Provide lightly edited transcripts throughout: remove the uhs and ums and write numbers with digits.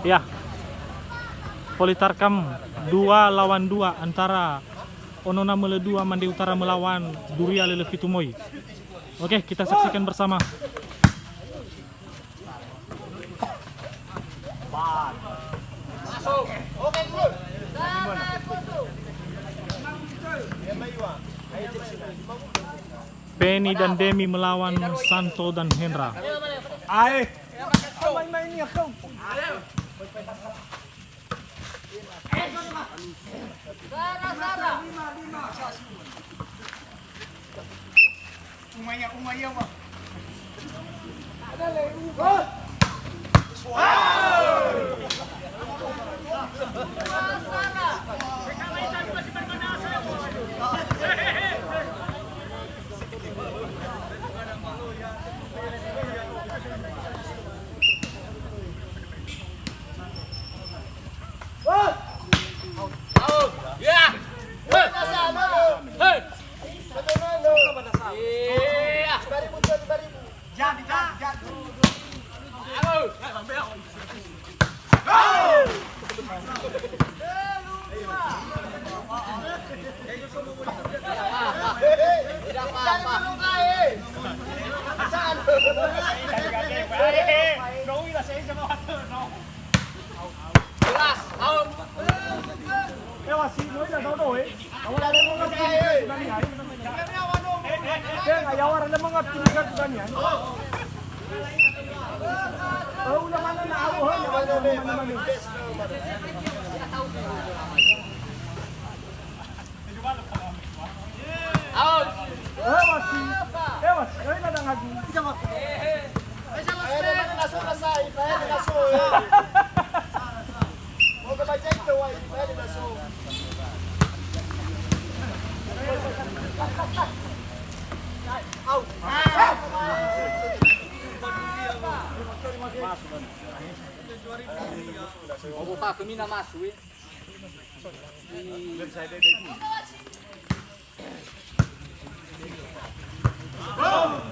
Ya. Politarkam 2 lawan 2 antara Onona Mele 2 Mande Utara melawan Duria Lele Fitumoy. Oke, kita saksikan bersama. Penny dan Demi melawan Santo dan Hendra.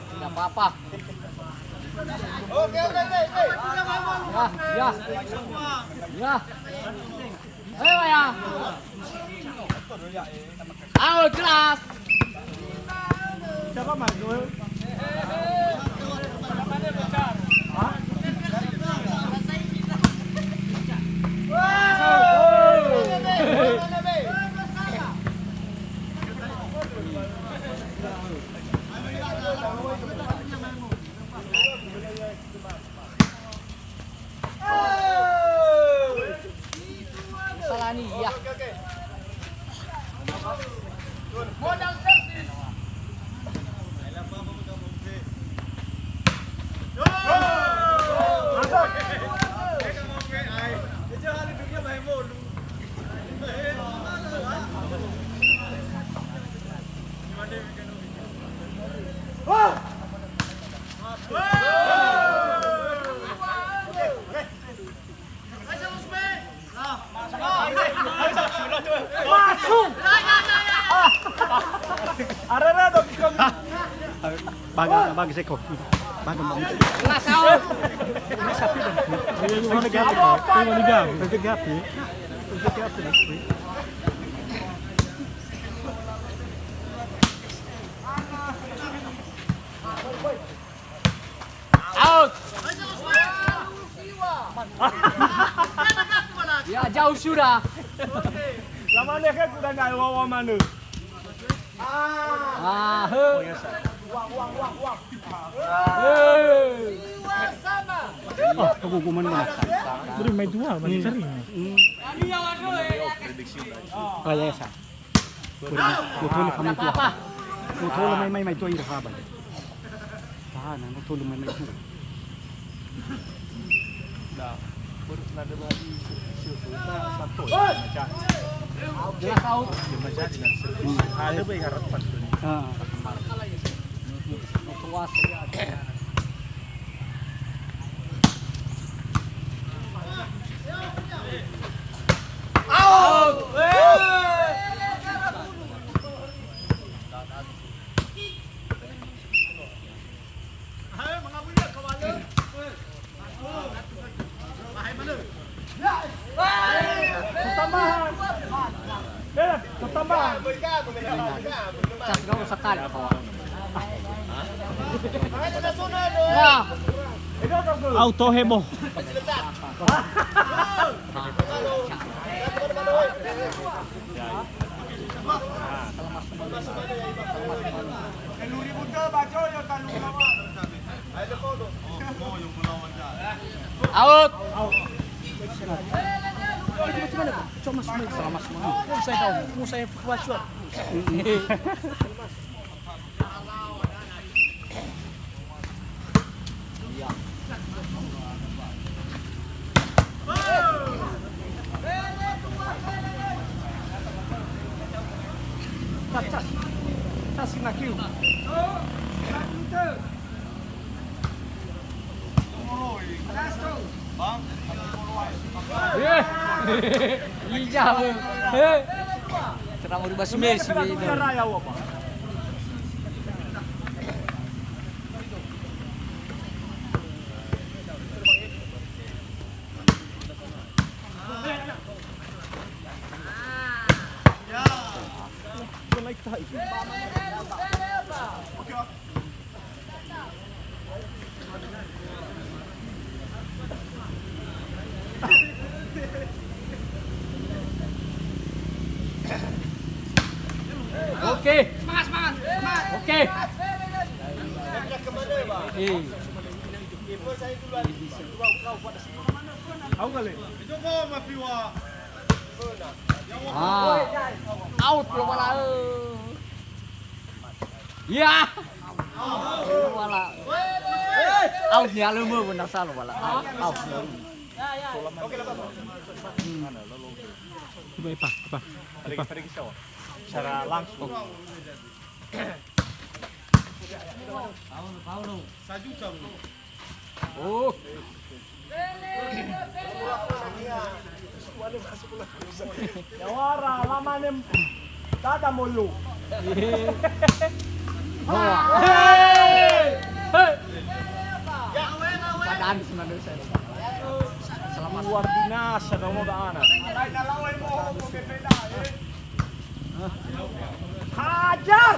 Tidak apa-apa. Oke. Ya. Ayo ya. Ayo jelas. Siapa maju? Salah nih ya. Modal servis. Bagi seko. Bagi mau. Jelas tahu. Ini sapi dan. Ini mana gapi? Ini mana gapi? Ini gapi. Ini gapi. Out. Ya jauh sudah. Lama ni kan sudah nak wawa mana? Oh, keguguman mana? Beri main dua, main sering. Oh ya sa. Betul kami tua. Betul main tua irha ba. Tahan, betul main tua. Dah. Nada lagi syukurnya satu macam. Jelas tahu. Macam dengan ada baik harapan tu ni. Tuas ya. Cak kau sekali kau. Ada na sunod. Nah, Auto heboh. out. Cuma selamat semua. Saya kuat. Tas na kill. Iya. Kenapa mau Messi ini? Oke. Semangat. Oke. Out belum malah. Ya. Malah. Out dia lemu benar salah malah. Out. Apa? Secara langsung. Oh. Yawara, lamanem tada mulu. Padaan sebenarnya saya. Selamat. Luar binasa kamu anak. Hajar!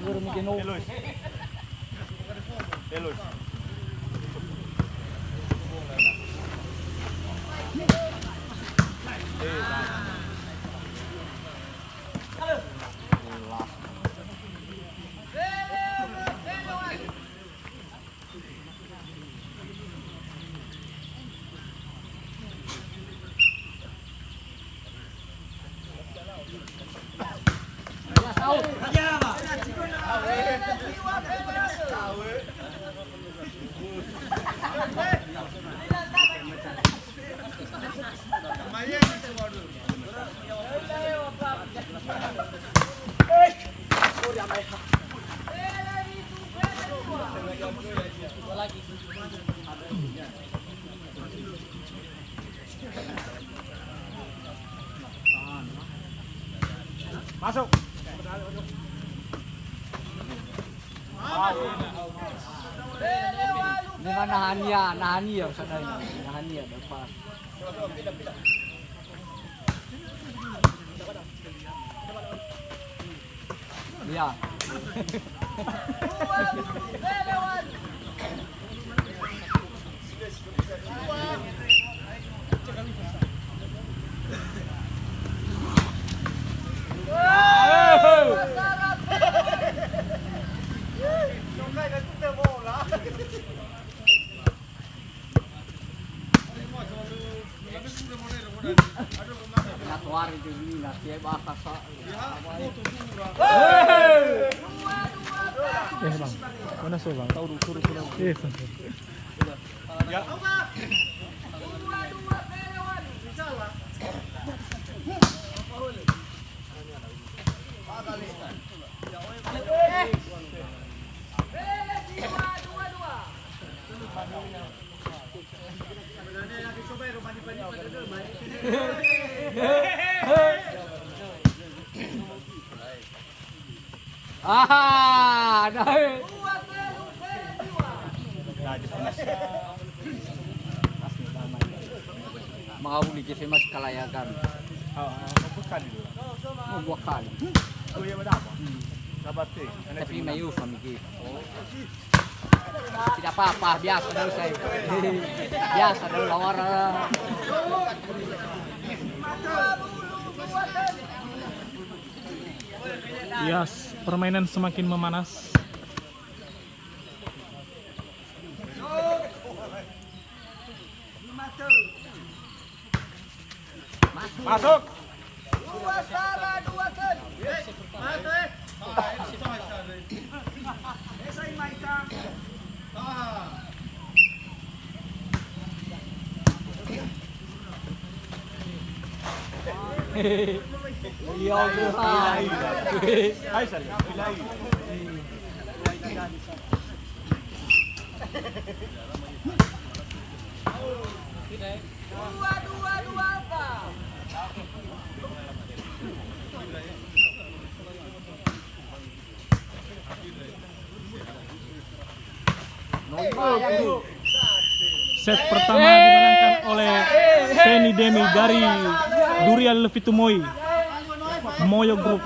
Siguro mo gino. Eloy. Masuk. Dengan nahan ya sana ini. Nahan ya lepas. Ya. Natuar itu ini nanti bahasa. Bang. Mana so bang? Tahu suruh. Ya. Ah, dai. Mau dikasih mas kalayakan. Membuat kali. Tapi mayu kami ki. Tidak apa-apa, biasa dulu saya. Biasa dulu lawar. Yes, permainan semakin memanas. Masuk. Dua salah, dua sen. Masuk. Esa imaita. Iya, hai. Hai sari. Bilai. Dua apa? Set pertama dimenangkan oleh Penny Demi dari Durian Levitumoi Moyo Group.